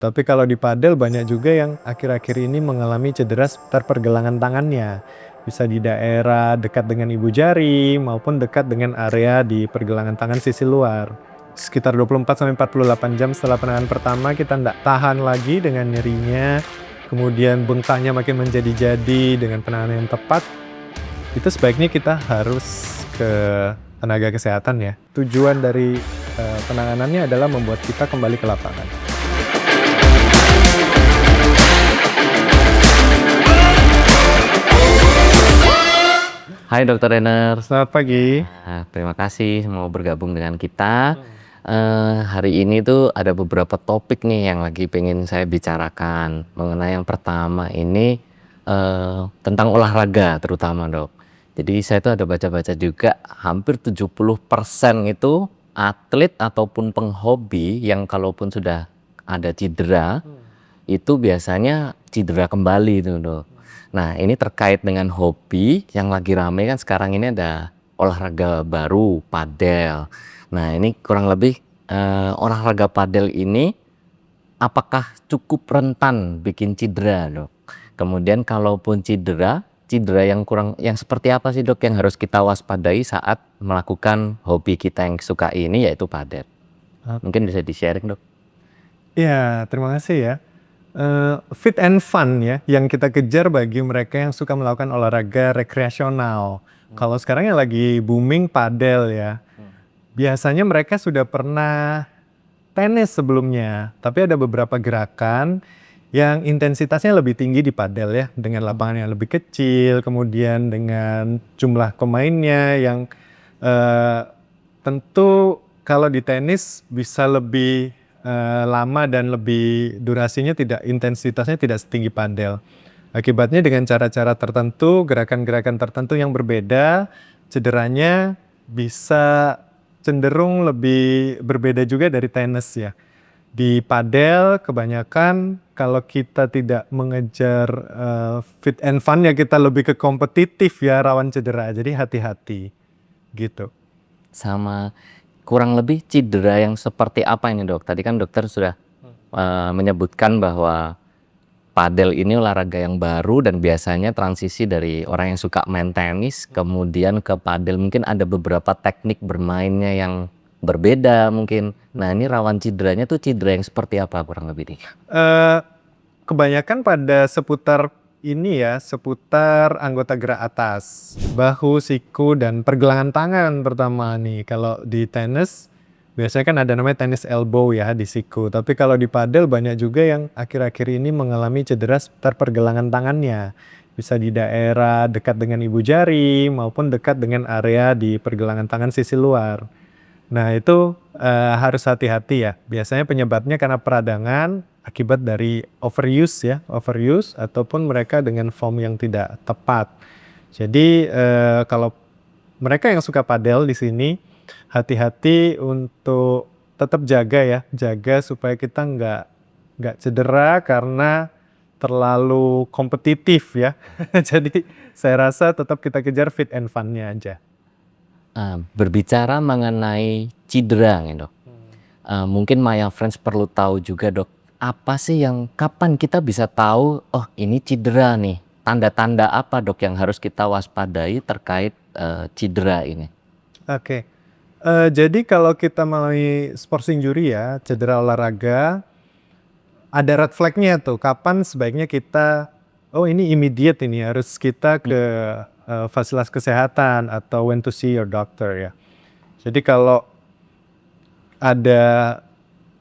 Tapi kalau di padel banyak juga yang akhir-akhir ini mengalami cedera seputar pergelangan tangannya. Bisa di daerah dekat dengan ibu jari maupun dekat dengan area di pergelangan tangan sisi luar. Sekitar 24-48 jam setelah penanganan pertama kita nggak tahan lagi dengan nyerinya, kemudian bengkaknya makin menjadi-jadi dengan penanganan yang tepat, itu sebaiknya kita harus ke tenaga kesehatan ya. Tujuan dari penanganannya adalah membuat kita kembali ke lapangan. Hai Dokter Renner. Selamat pagi. Terima kasih mau bergabung dengan kita. Hari ini tuh ada beberapa topik nih yang lagi pengen saya bicarakan. Mengenai yang pertama ini tentang olahraga terutama, Dok. Jadi saya tuh ada baca-baca juga hampir 70% itu atlet ataupun penghobi yang kalaupun sudah ada cedera itu biasanya cedera kembali tuh, Dok. Nah, ini terkait dengan hobi yang lagi rame kan sekarang ini ada olahraga baru, padel. Nah, ini kurang lebih olahraga padel ini apakah cukup rentan bikin cedera, Dok? Kemudian kalaupun cedera yang seperti apa sih, Dok, yang harus kita waspadai saat melakukan hobi kita yang suka ini yaitu padel? Mungkin bisa di-sharing, Dok. Ya, terima kasih ya. Fit and fun ya, yang kita kejar bagi mereka yang suka melakukan olahraga rekreasional. Kalau sekarang yang lagi booming padel ya. Biasanya mereka sudah pernah tenis sebelumnya, tapi ada beberapa gerakan yang intensitasnya lebih tinggi di padel ya, dengan lapangan yang lebih kecil, kemudian dengan jumlah pemainnya yang tentu kalau di tenis bisa lebih lama dan lebih durasinya intensitasnya tidak setinggi padel. Akibatnya dengan cara-cara tertentu, gerakan-gerakan tertentu yang berbeda, cederanya bisa cenderung lebih berbeda juga dari tenis ya. Di padel kebanyakan kalau kita tidak mengejar fit and fun ya kita lebih ke kompetitif ya, rawan cedera. Jadi hati-hati gitu. Sama kurang lebih cedera yang seperti apa ini, Dok? Tadi kan dokter sudah menyebutkan bahwa padel ini olahraga yang baru dan biasanya transisi dari orang yang suka main tenis kemudian ke padel mungkin ada beberapa teknik bermainnya yang berbeda mungkin. Nah, ini rawan cederanya tuh cedera yang seperti apa kurang lebih nih? Kebanyakan pada seputar ini ya, seputar anggota gerak atas, bahu, siku, dan pergelangan tangan pertama nih. Kalau di tenis biasanya kan ada namanya tennis elbow ya di siku. Tapi kalau di padel banyak juga yang akhir-akhir ini mengalami cedera seputar pergelangan tangannya. Bisa di daerah dekat dengan ibu jari maupun dekat dengan area di pergelangan tangan sisi luar. Nah itu harus hati-hati ya. Biasanya penyebabnya karena peradangan akibat dari overuse ataupun mereka dengan form yang tidak tepat. Jadi kalau mereka yang suka padel di sini hati-hati untuk tetap jaga supaya kita nggak cedera karena terlalu kompetitif ya. Jadi saya rasa tetap kita kejar fit and fun-nya aja. Berbicara mengenai cedera nih, Dok. Mungkin Maya Friends perlu tahu juga, Dok, apa sih yang kapan kita bisa tahu oh ini cedera nih, tanda-tanda apa, Dok, yang harus kita waspadai terkait cedera ini? Oke. Jadi kalau kita melalui sports injury ya, cedera olahraga, ada red flag-nya tuh, kapan sebaiknya kita, oh ini immediate ini harus kita ke fasilitas kesehatan atau when to see your doctor ya. Jadi kalau ada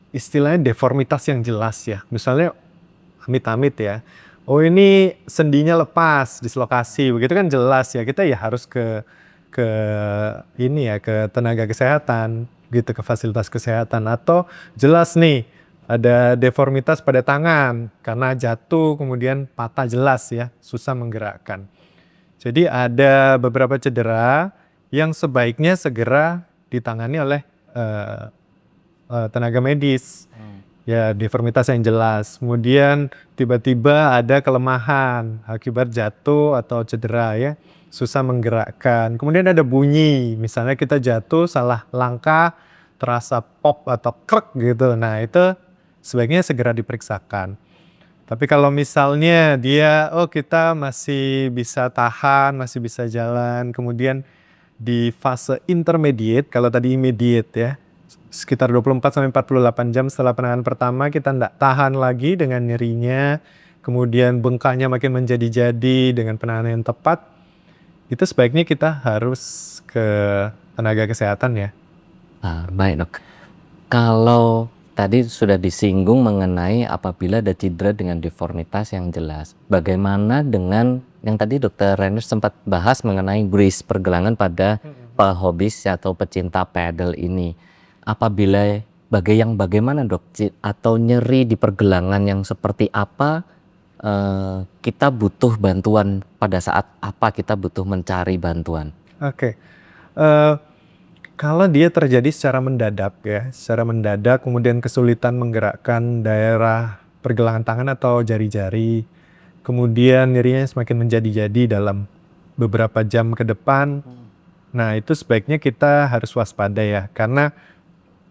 istilahnya deformitas yang jelas ya, misalnya amit-amit ya, oh ini sendinya lepas, dislokasi, begitu kan jelas ya, kita ya harus ke ini ya, ke tenaga kesehatan gitu, ke fasilitas kesehatan. Atau jelas nih ada deformitas pada tangan karena jatuh kemudian patah jelas ya, susah menggerakkan. Jadi ada beberapa cedera yang sebaiknya segera ditangani oleh tenaga medis. Ya, deformitas yang jelas. Kemudian tiba-tiba ada kelemahan akibat jatuh atau cedera ya, susah menggerakkan. Kemudian ada bunyi, misalnya kita jatuh salah langkah, terasa pop atau krek gitu. Nah itu sebaiknya segera diperiksakan. Tapi kalau misalnya dia, kita masih bisa tahan, masih bisa jalan, kemudian di fase intermediate, kalau tadi immediate ya, sekitar 24-48 jam setelah penanganan pertama kita tidak tahan lagi dengan nyerinya, kemudian bengkaknya makin menjadi-jadi dengan penanganan yang tepat, itu sebaiknya kita harus ke tenaga kesehatan ya. Baik dok. Kalau tadi sudah disinggung mengenai apabila ada cedera dengan deformitas yang jelas, bagaimana dengan yang tadi Dokter Rainer sempat bahas mengenai brace pergelangan pada pehobis atau pecinta pedal ini? Apabila bagaimana dok, atau nyeri di pergelangan yang seperti apa, kita butuh bantuan, pada saat apa kita butuh mencari bantuan? Oke. Kalau dia terjadi secara mendadak ya, secara mendadak kemudian kesulitan menggerakkan daerah pergelangan tangan atau jari-jari, kemudian nyerinya semakin menjadi-jadi dalam beberapa jam ke depan, nah itu sebaiknya kita harus waspada ya, karena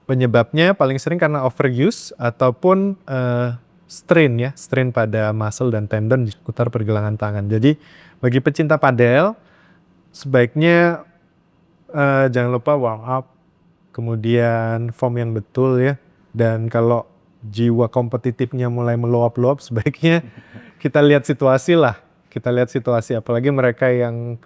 penyebabnya paling sering karena overuse ataupun strain pada muscle dan tendon di seputar pergelangan tangan. Jadi bagi pecinta padel sebaiknya jangan lupa warm up, kemudian form yang betul ya, dan kalau jiwa kompetitifnya mulai meluap-luap sebaiknya kita lihat situasi lah, apalagi mereka yang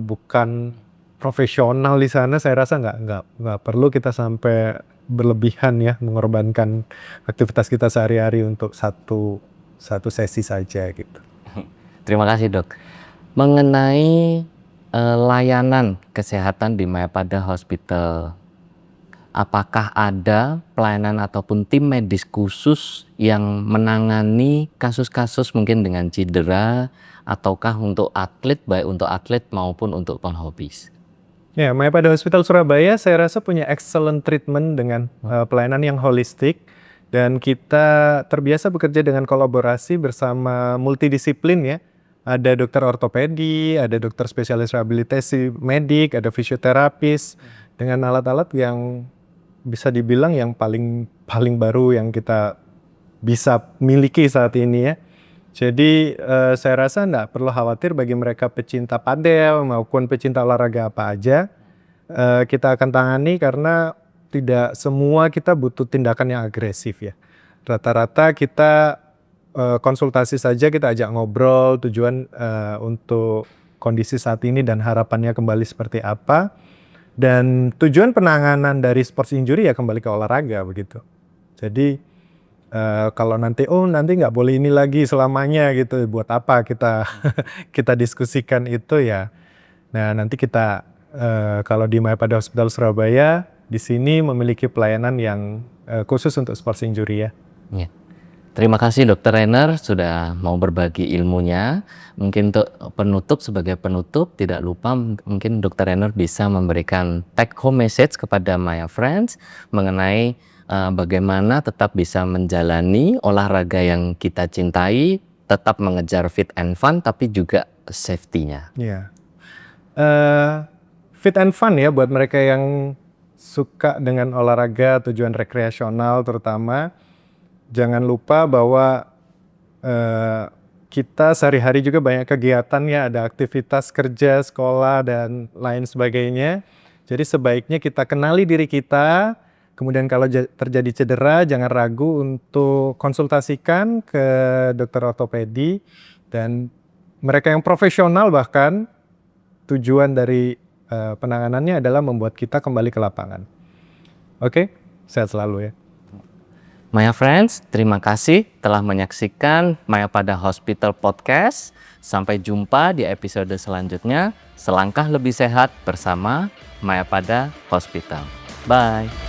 bukan profesional di sana, saya rasa nggak perlu kita sampai berlebihan ya mengorbankan aktivitas kita sehari-hari untuk satu sesi saja gitu. Terima kasih dok. Mengenai layanan kesehatan di Mayapada Hospital, apakah ada pelayanan ataupun tim medis khusus yang menangani kasus-kasus mungkin dengan cedera, ataukah untuk atlet, baik untuk atlet maupun untuk penghobis? Ya, Mayapada Hospital Surabaya saya rasa punya excellent treatment dengan pelayanan yang holistik, dan kita terbiasa bekerja dengan kolaborasi bersama multidisiplin ya. Ada dokter ortopedi, ada dokter spesialis rehabilitasi medik, ada fisioterapis dengan alat-alat yang bisa dibilang yang paling baru yang kita bisa miliki saat ini ya. Jadi saya rasa enggak perlu khawatir bagi mereka pecinta padel maupun pecinta olahraga apa aja. Kita akan tangani karena tidak semua kita butuh tindakan yang agresif ya. Rata-rata kita konsultasi saja, kita ajak ngobrol, tujuan untuk kondisi saat ini dan harapannya kembali seperti apa. Dan tujuan penanganan dari sports injury ya kembali ke olahraga begitu. Jadi kalau nanti nggak boleh ini lagi selamanya gitu, buat apa kita diskusikan itu ya. Nah nanti kita kalau di Mayapada Hospital Surabaya di sini memiliki pelayanan yang khusus untuk sports injury ya. Ya. Terima kasih Dokter Rainer sudah mau berbagi ilmunya. Mungkin untuk sebagai penutup, tidak lupa mungkin Dokter Rainer bisa memberikan take home message kepada Maya Friends mengenai bagaimana tetap bisa menjalani olahraga yang kita cintai, tetap mengejar fit and fun, tapi juga safety-nya. Ya. Fit and fun ya buat mereka yang suka dengan olahraga tujuan rekreasional terutama. Jangan lupa bahwa kita sehari-hari juga banyak kegiatan ya, ada aktivitas kerja, sekolah, dan lain sebagainya. Jadi sebaiknya kita kenali diri kita, kemudian kalau terjadi cedera jangan ragu untuk konsultasikan ke dokter ortopedi, dan mereka yang profesional bahkan tujuan dari penanganannya adalah membuat kita kembali ke lapangan. Oke, sehat selalu ya. Maya Friends, terima kasih telah menyaksikan Mayapada Hospital Podcast. Sampai jumpa di episode selanjutnya. Selangkah lebih sehat bersama Mayapada Hospital. Bye.